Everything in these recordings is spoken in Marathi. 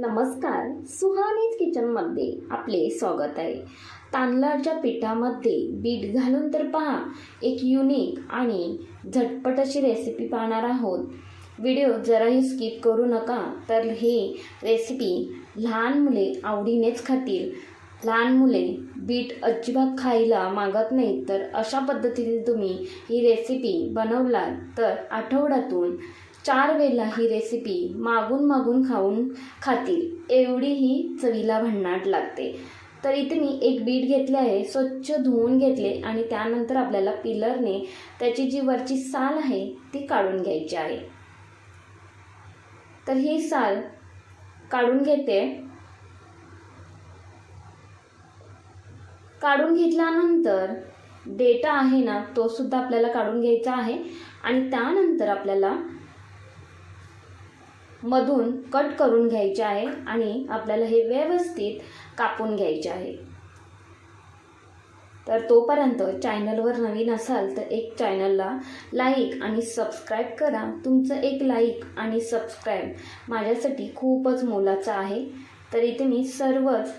नमस्कार, सुहानीज किचनमध्ये आपले स्वागत आहे. तांदळाच्या पिठामध्ये बीट घालून तर पहा, एक युनिक आणि झटपट अशी रेसिपी पाहणार आहोत. व्हिडिओ जराही स्किप करू नका. तर ही रेसिपी लहान मुले आवडीनेच खातील. लहान मुले बीट अजिबात खायला मागत नाही, तर अशा पद्धतीने तुम्ही ही रेसिपी बनवलात तर आठवड्यातून 4 वेळेला ही रेसिपी मागून खातील, एवढी ही चवीला भन्नाट लागते. तर इथे मी एक बीट घेतले आहे, स्वच्छ धुवून घेतले आणि त्यानंतर आपल्याला पिलरने त्याची जी वरची साल आहे ती काढून घ्यायची आहे. तर ही साल काढून घेते. काढून घेतल्यानंतर डेटा आहे ना, तो सुद्धा आपल्याला काढून घ्यायचा आहे आणि त्यानंतर आपल्याला मधून कट करून घ्यायचे आहे आणि आपल्याला हे व्यवस्थित कापून घ्यायचे आहे. तर तोपर्यंत चॅनलवर नवीन असाल तर एक चॅनलला लाईक आणि सबस्क्राईब करा. तुमचं एक लाईक आणि सबस्क्राईब माझ्यासाठी खूपच मोलाचं आहे. तर इथे मी सर्वच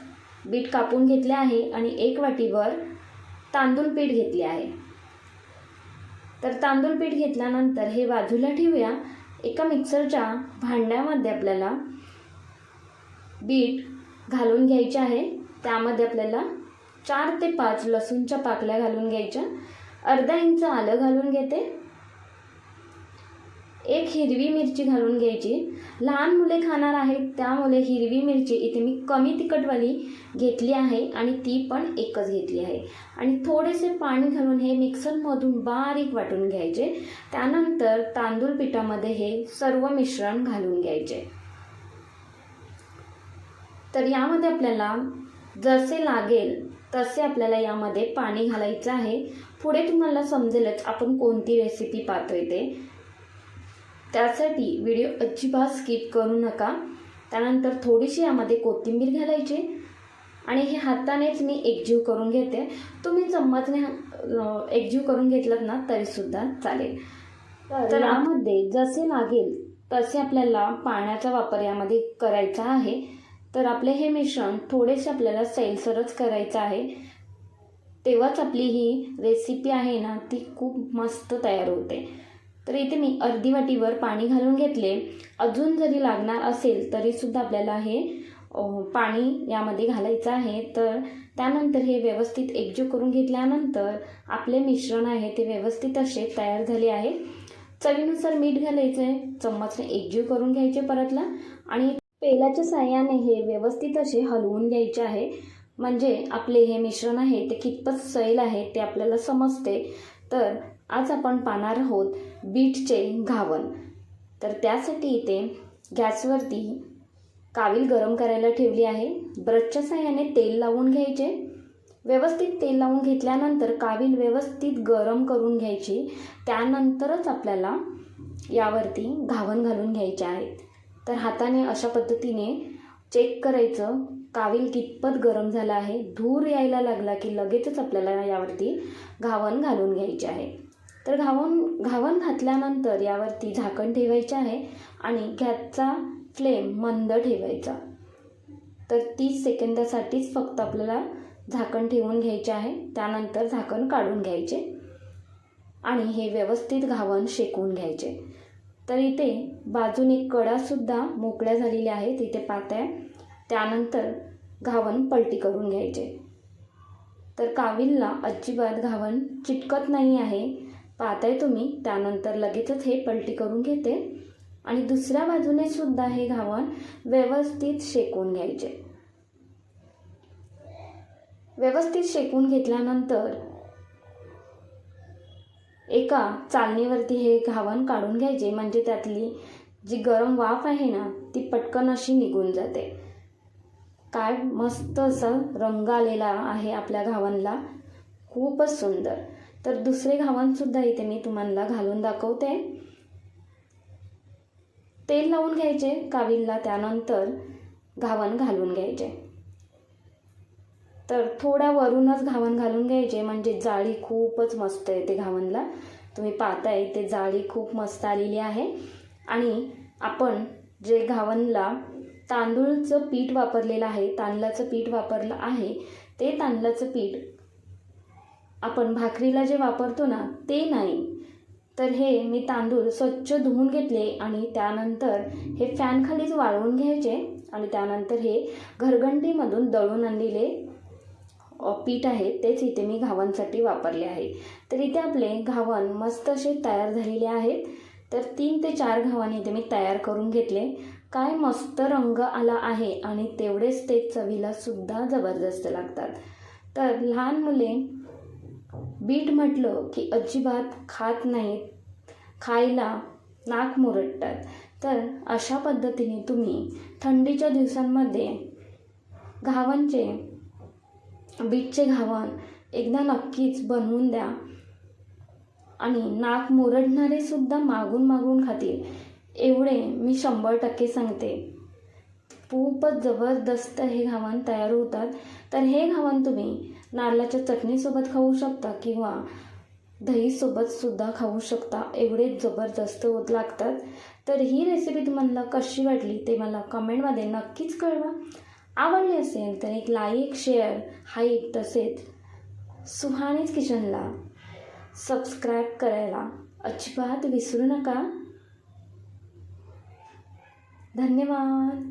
बीट कापून घेतले आहे आणि एक वाटीवर तांदूळ पीठ घेतले आहे. तर तांदूळ पीठ घेतल्यानंतर हे बाजूला ठेवूया. एका मिक्सरच्या भांड्यामध्ये आपल्याला बीट घालून घ्यायचे आहे. त्यामध्ये आपल्याला 4 ते 5 लसूणच्या पाकळ्या घालून घ्यायच्या. अर्धा इंच आलं घालून घेते. एक हिरवी मिरची घालून घ्यायची. लहान मुले खाणार आहेत त्यामुळे हिरवी मिरची इथे मी कमी तिखटवाली घेतली आहे आणि ती पण एकच घेतली आहे. आणि थोडेसे पाणी घालून हे मिक्सरमधून बारीक वाटून घ्यायचे. त्यानंतर तांदूळ पिठामध्ये हे सर्व मिश्रण घालून घ्यायचे. तर यामध्ये आपल्याला जसे लागेल तसे आपल्याला यामध्ये पाणी घालायचं आहे. पुढे तुम्हाला समजेलच आपण कोणती रेसिपी पाहतोय ते. त्यासाठी व्हिडिओ अजिबात स्किप करू नका. त्यानंतर थोडीशी यामध्ये कोथिंबीर घालायची आणि हे हातानेच मी एकजीव करून घेते. तुम्ही चम्मचने एकजीव करून घेतलात ना तरीसुद्धा चालेल. तर यामध्ये जसे लागेल तसे आपल्याला पाण्याचा वापर यामध्ये करायचा आहे. तर आपले हे मिश्रण थोडेसे आपल्याला सैलसरच करायचं आहे. तेव्हाच आपली ही रेसिपी आहे ना ती खूप मस्त तयार होते. तर इथे मी अर्धी वाटीवर पाणी घालून घेतले. अजून जरी लागणार असेल तरीसुद्धा आपल्याला हे पाणी यामध्ये घालायचं आहे. तर त्यानंतर हे व्यवस्थित एकजीव करून घेतल्यानंतर आपले मिश्रण आहे ते व्यवस्थित असे तयार झाले आहे. चवीनुसार मीठ घालायचं आहे. चम्मचने एकजीव करून घ्यायचे परतला आणि पेलाच्या साहाय्याने हे व्यवस्थित असे हलवून घ्यायचे आहे. म्हणजे आपले हे मिश्रण आहे ते कितपत सैल आहे ते आपल्याला समजते. तर आज आपण पाहणार आहोत बीटचे घावन. तर त्यासाठी इथे गॅसवरती कावील गरम करायला ठेवली आहे. ब्रशच्या साहाय्याने तेल लावून घ्यायचे. व्यवस्थित तेल लावून घेतल्यानंतर कावील व्यवस्थित गरम करून घ्यायची. त्यानंतरच आपल्याला यावरती घावन घालून घ्यायचे आहेत. तर हाताने अशा पद्धतीने चेक करायचं कावील कितपत गरम झालं आहे. धूर यायला लागला की लगेचच आपल्याला यावरती घावन घालून घ्यायचे आहे. तर घावन घातल्यानंतर यावरती झाकण ठेवायचे आहे आणि गॅसचा फ्लेम मंद ठेवायचा. तर 30 सेकंदासाठीच फक्त आपल्याला झाकण ठेवून घ्यायचे आहे. त्यानंतर झाकण काढून घ्यायचे आणि हे व्यवस्थित घावन शेकून घ्यायचे. तर इथे बाजूने कडासुद्धा मोकळ्या झालेल्या आहेत इथे पाहताय. त्यानंतर घावन पलटी करून घ्यायचे. तर कावीलला अजिबात घावन चिटकत नाही आहे पाहताय तुम्ही. त्यानंतर लगेचच हे पलटी करून घेते आणि दुसऱ्या बाजूने सुद्धा हे घावन व्यवस्थित शेकून घ्यायचे. व्यवस्थित शेकून घेतल्यानंतर एका चालणीवरती हे घावन काढून घ्यायचे. म्हणजे त्यातली जी गरम वाफ आहे ना ती पटकन अशी निघून जाते. काय मस्त असं रंग आलेला आहे आपल्या घावनला, खूपच सुंदर. तर दुसरे घावनसुद्धा इथे मी तुम्हाला घालून दाखवते. तेल लावून घ्यायचे कावीलला. त्यानंतर घावन घालून घ्यायचे. तर थोड्या वरूनच घावन घालून घ्यायचे म्हणजे जाळी खूपच मस्त येते घावनला. तुम्ही पाहताय ते जाळी खूप मस्त आलेली आहे. आणि आपण जे घावनला तांदूळचं पीठ वापरलेलं आहे, तांदळाचं पीठ वापरलं आहे. ते तांदळाचं पीठ आपण भाकरीला जे वापरतो ना ते नाही. तर हे मी तांदूळ स्वच्छ धुवून घेतले आणि त्यानंतर हे फॅनखालीच वाळवून घ्यायचे आणि त्यानंतर हे घरघंटीमधून दळून आणलेले पीठ आहे तेच इथे मी घावणसाठी वापरले आहे. तर इथे आपले घावण मस्त असे तयार झालेले आहेत. तर 3 ते 4 घावण इथे मी तयार करून घेतले. काय मस्त रंग आला आहे आणि तेवढेच ते चवीला सुद्धा जबरदस्त लागतात. तर लहान मुले बीट म्हटलं की अजिबात खात नाहीत, खायला नाक मुरडतात. तर अशा पद्धतीने तुम्ही थंडीच्या दिवसांमध्ये घावणचे बीटचे घावण एकदा नक्कीच बनवून द्या आणि नाक मुरडणारे सुद्धा मागून मागून खातील एवढे मी 100% सांगते. खूपच जबरदस्त हे घावण तयार होतात. तर हे घावण तुम्ही नारळाच्या चटणीसोबत खाऊ शकता किंवा दहीसोबत सुद्धा खाऊ शकता. एवढे जबरदस्त होत लागतात. तर ही रेसिपी तुम्हाला कशी वाटली ते मला कमेंटमध्ये नक्कीच कळवा. आवडली असेल तर एक लाईक, शेअर, हाईप तसेच सुहानीज किचनला सबस्क्राईब करायला अजिबात विसरू नका. धन्यवाद.